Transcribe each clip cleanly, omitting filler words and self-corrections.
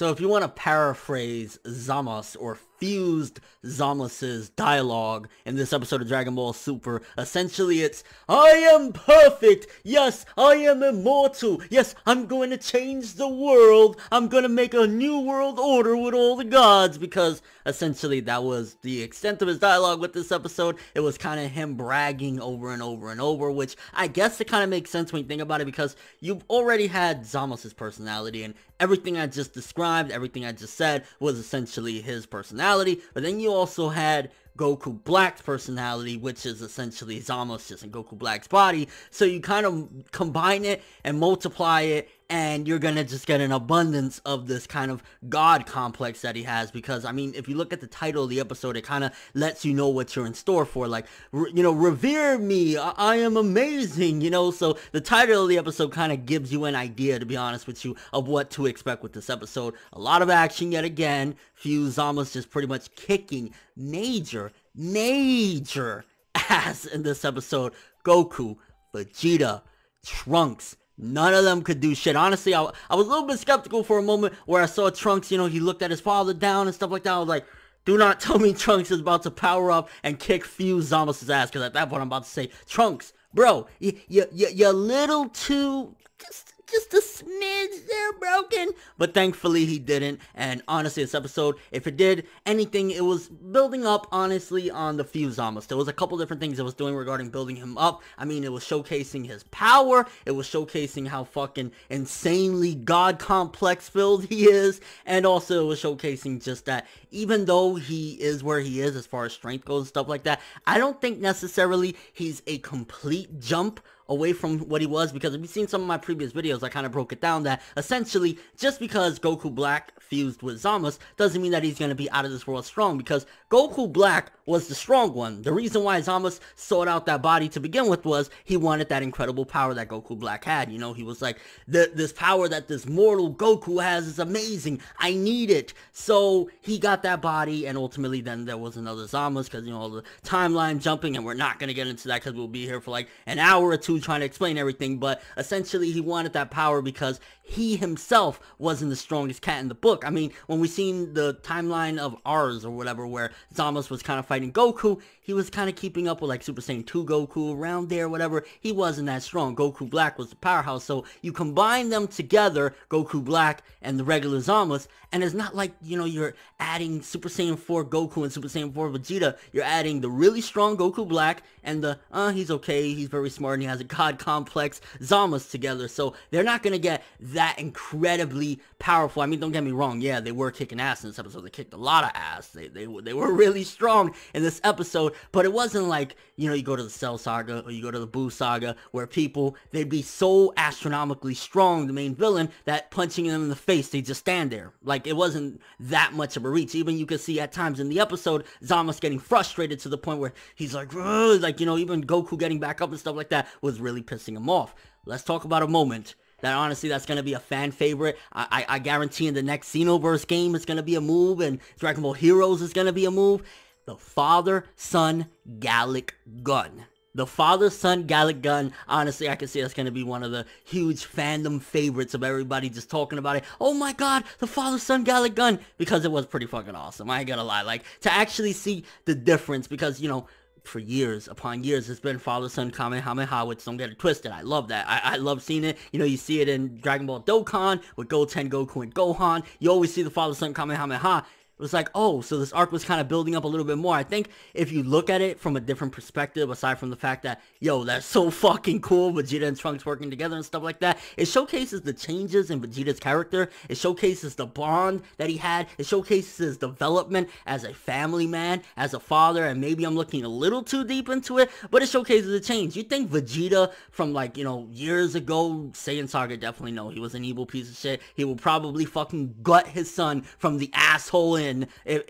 So if you want to paraphrase Zamasu or fused Zamasu's dialogue in this episode of Dragon Ball Super, essentially it's, I am perfect, yes, I am immortal, yes, I'm going to change the world, I'm going to make a new world order with all the gods, because essentially that was the extent of his dialogue with this episode. It was kind of him bragging over and over and over, which I guess it kind of makes sense when you think about it, because you've already had Zamasu's personality, and everything I just described, everything I just said was essentially his personality. But then you also had Goku Black's personality, which is essentially Zamasu just in Goku Black's body. So you kind of combine it and multiply it, and you're gonna just get an abundance of this kind of god complex that he has. Because I mean, if you look at the title of the episode, it kind of lets you know what you're in store for. Like, you know, revere me, I am amazing, you know. So the title of the episode kind of gives you an idea, to be honest with you, of what to expect with this episode. A lot of action yet again. Fuse Zamasu just pretty much kicking major ass in this episode. Goku, Vegeta, Trunks, none of them could do shit. Honestly, I was a little bit skeptical for a moment where I saw Trunks, you know, he looked at his father down and stuff like that. I was like, do not tell me Trunks is about to power up and kick Fuse Zamasu's ass, because at that point I'm about to say, Trunks, bro, you're a little too, just a smidge there, broken. But thankfully he didn't. And honestly, this episode, if it did anything, it was building up, honestly, on the Fuse Zamasu. There was a couple different things it was doing regarding building him up. I mean, it was showcasing his power. It was showcasing how fucking insanely god complex filled he is. And also it was showcasing just that even though he is where he is as far as strength goes and stuff like that, I don't think necessarily he's a complete jump away from what he was, because if you've seen some of my previous videos, I kind of broke it down that essentially just because Goku Black fused with Zamasu doesn't mean that he's going to be out of this world strong, because Goku Black was the strong one. The reason why Zamasu sought out that body to begin with was he wanted that incredible power that Goku Black had. You know, he was like, this power that this mortal Goku has is amazing, I need it. So he got that body, and ultimately then there was another Zamasu, because, you know, the timeline jumping, and we're not going to get into that because we'll be here for like an hour or two trying to explain everything. But essentially he wanted that power because he himself wasn't the strongest cat in the book. I mean, when we seen the timeline of ours or whatever, where Zamasu was kind of fighting Goku, he was kind of keeping up with like Super Saiyan 2 Goku around there, whatever. He wasn't that strong. Goku Black was the powerhouse. So you combine them together, Goku Black and the regular Zamasu, and it's not like, you know, you're adding Super Saiyan 4 Goku and Super Saiyan 4 Vegeta. You're adding the really strong Goku Black and the, he's okay, he's very smart, and he has a god complex Zamasu together. So they're not going to get that incredibly powerful. I mean, don't get me wrong, yeah, they were kicking ass in this episode. They kicked a lot of ass. They were really strong in this episode, but it wasn't like, you know, you go to the Cell Saga or you go to the Buu Saga, where people, they'd be so astronomically strong, the main villain, that punching them in the face, they just stand there. Like, it wasn't that much of a reach. Even you could see at times in the episode, Zamasu getting frustrated to the point where he's like, ugh, like, you know, even Goku getting back up and stuff like that was really pissing him off. Let's talk about a moment that honestly, that's going to be a fan favorite. I guarantee in the next Xenoverse game, it's going to be a move, and Dragon Ball Heroes is going to be a move. The father-son Galick gun. The father-son Galick gun, honestly, I can see that's going to be one of the huge fandom favorites of everybody just talking about it. Oh my god, the father-son Galick gun, because it was pretty fucking awesome. I ain't gonna lie, like, to actually see the difference, because, you know, for years upon years, it's been father-son Kamehameha, which, don't get it twisted, I love that. I love seeing it. You know, you see it in Dragon Ball Dokkan with Goten, Goku, and Gohan. You always see the father-son Kamehameha. It was like, oh, so this arc was kind of building up a little bit more. I think if you look at it from a different perspective, aside from the fact that, yo, that's so fucking cool, Vegeta and Trunks working together and stuff like that, it showcases the changes in Vegeta's character. It showcases the bond that he had. It showcases his development as a family man, as a father, and maybe I'm looking a little too deep into it, but it showcases the change. You think Vegeta from, like, you know, years ago, Saiyan Saga, definitely no, he was an evil piece of shit. He will probably fucking gut his son from the asshole in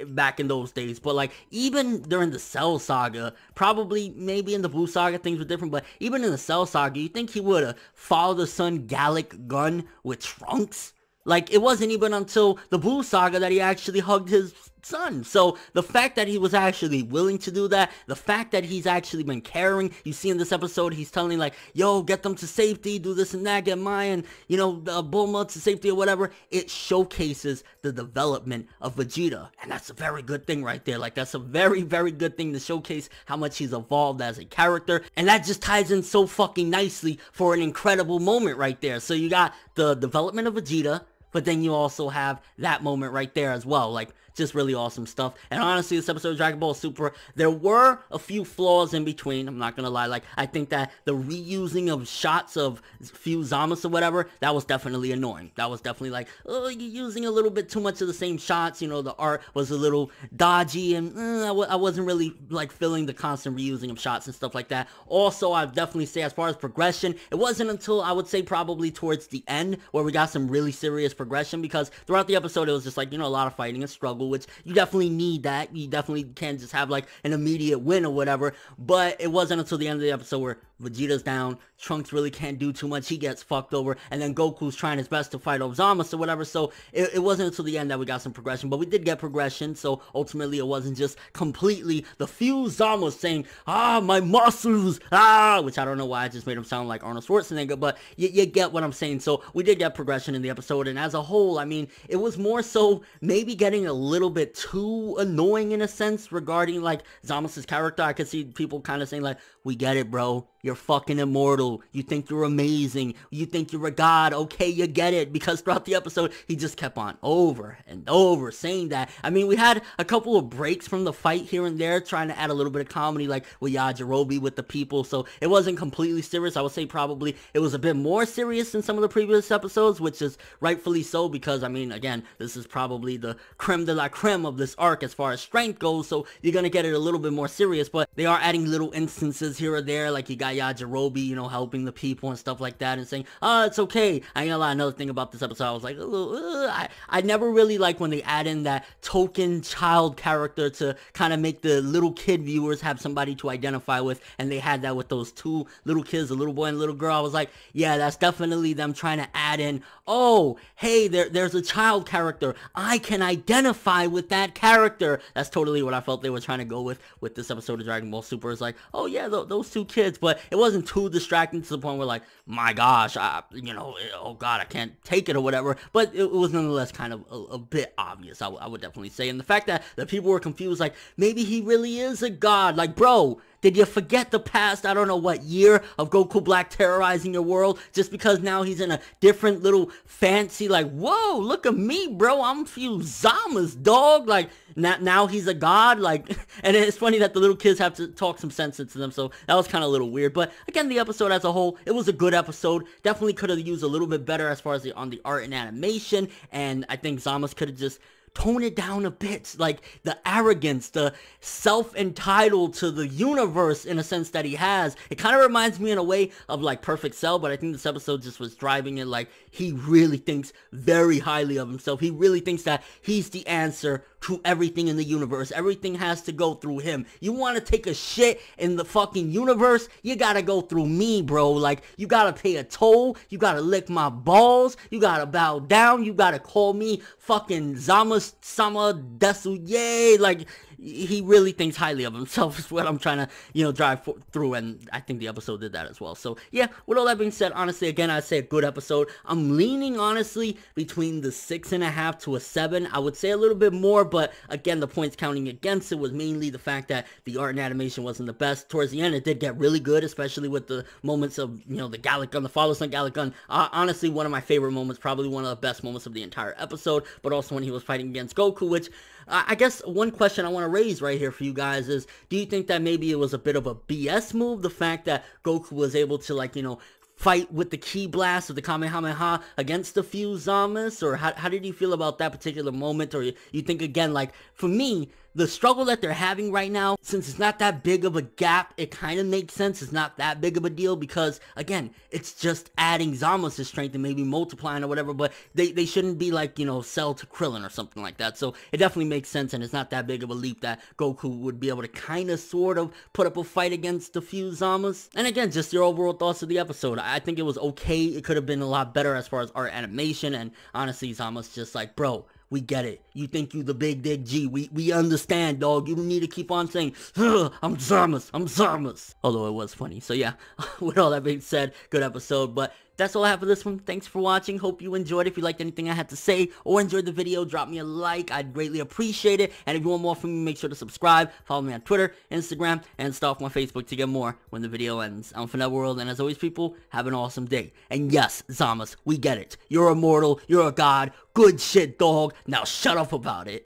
back in those days. But like, even during the Cell Saga, probably maybe in the Buu Saga things were different, but even in the Cell Saga, you think he would have father-son Galick gun with Trunks? Like, it wasn't even until the Buu Saga that he actually hugged his son. So the fact that he was actually willing to do that, the fact that he's actually been caring, you see in this episode, he's telling like, yo, get them to safety, do this and that, get Maya and, Bulma to safety or whatever. It showcases the development of Vegeta. And that's a very good thing right there. Like, that's a very, very good thing to showcase how much he's evolved as a character. And that just ties in so fucking nicely for an incredible moment right there. So you got the development of Vegeta, but then you also have that moment right there as well. Like, just really awesome stuff. And honestly, this episode of Dragon Ball Super, there were a few flaws in between. I'm not gonna lie. Like, I think that the reusing of shots of few Zamasu or whatever, that was definitely annoying. That was definitely like, oh, you're using a little bit too much of the same shots. The art was a little dodgy, and I wasn't really like feeling the constant reusing of shots and stuff like that. Also, I'd definitely say as far as progression, it wasn't until I would say probably towards the end where we got some really serious progression, because throughout the episode it was just like, a lot of fighting and struggle, which you definitely need that. You definitely can't just have like an immediate win or whatever. But it wasn't until the end of the episode where Vegeta's down, Trunks really can't do too much, he gets fucked over, and then Goku's trying his best to fight off Zamasu or whatever. So it wasn't until the end that we got some progression, but we did get progression. So ultimately it wasn't just completely the few Zamasu saying, my muscles, which I don't know why I just made him sound like Arnold Schwarzenegger, but you get what I'm saying. So we did get progression in the episode, and as a whole, I mean, it was more so maybe getting a little bit too annoying in a sense regarding like Zamasu's character. I could see people kind of saying like, we get it, bro. You're fucking immortal. You think you're amazing. You think you're a god. Okay, you get it. Because throughout the episode, he just kept on over and over saying that. I mean, we had a couple of breaks from the fight here and there, trying to add a little bit of comedy, like with Yajirobe with the people. So it wasn't completely serious. I would say probably it was a bit more serious than some of the previous episodes, which is rightfully so, because, I mean, again, this is probably the creme de la creme of this arc as far as strength goes. So you're going to get it a little bit more serious, but they are adding little instances here or there. Like, you got Yajirobe, helping the people and stuff like that and saying, it's okay. I ain't gonna lie, another thing about this episode, I was like, I never really like when they add in that token child character to kind of make the little kid viewers have somebody to identify with, and they had that with those two little kids, a little boy and a little girl. I was like, yeah, that's definitely them trying to add in, oh, hey, there's a child character. I can identify with that character. That's totally what I felt they were trying to go with this episode of Dragon Ball Super. It's like, oh yeah, those two kids, but it wasn't too distracting to the point where like, my gosh, oh god, I can't take it or whatever. But it was nonetheless kind of a bit obvious, I would definitely say. And the fact that the people were confused, like, maybe he really is a god. Like, bro, did you forget the past, I don't know what year of Goku Black terrorizing your world just because now he's in a different little fancy, like, whoa, look at me, bro, I'm a few Zamas, dog. Like, now he's a god. Like, and it's funny that the little kids have to talk some sense into them, so that was kind of a little weird. But again, the episode as a whole, it was a good episode. Definitely could have used a little bit better as far as on the art and animation, and I think Zamas could have just tone it down a bit. Like, the arrogance, the self-entitled to the universe in a sense that he has, it kind of reminds me in a way of like Perfect Cell, but I think this episode just was driving it. Like, he really thinks very highly of himself. He really thinks that he's the answer to everything in the universe. Everything has to go through him. You want to take a shit in the fucking universe? You gotta go through me, bro. Like, you gotta pay a toll. You gotta lick my balls. You gotta bow down. You gotta call me fucking Sama Desu. Yay. Like, he really thinks highly of himself is what I'm trying to, drive through, and I think the episode did that as well. So, yeah, with all that being said, honestly, again, I'd say a good episode. I'm leaning, honestly, between the 6.5 to a 7. I would say a little bit more, but, again, the points counting against it was mainly the fact that the art and animation wasn't the best. Towards the end, it did get really good, especially with the moments of, the Galick gun, the Father Son Galick gun. Honestly, one of my favorite moments, probably one of the best moments of the entire episode, but also when he was fighting against Goku, which, I guess one question I want to raise right here for you guys is, do you think that maybe it was a bit of a BS move, the fact that Goku was able to, like, fight with the Ki Blast or the Kamehameha against the few Zamas? Or how did you feel about that particular moment? Or you think, again, like, for me, the struggle that they're having right now, since it's not that big of a gap, it kind of makes sense. It's not that big of a deal because, again, it's just adding Zama's strength and maybe multiplying or whatever, but they shouldn't be like, Cell to Krillin or something like that. So it definitely makes sense, and it's not that big of a leap that Goku would be able to kind of sort of put up a fight against a few Zamas. And again, just your overall thoughts of the episode. I think it was okay. It could have been a lot better as far as art animation, and honestly, Zama's just like, bro, we get it. You think you the big dick G. We understand, dog. You don't need to keep on saying, I'm Zamasu. Although it was funny. So yeah, with all that being said, good episode. But that's all I have for this one. Thanks for watching. Hope you enjoyed it. If you liked anything I had to say or enjoyed the video, drop me a like. I'd greatly appreciate it. And if you want more from me, make sure to subscribe. Follow me on Twitter, Instagram, and start off my Facebook to get more when the video ends. I'm ForneverWorld, and as always, people, have an awesome day. And yes, Zamasu, we get it. You're immortal. You're a god. Good shit, dog. Now shut up about it.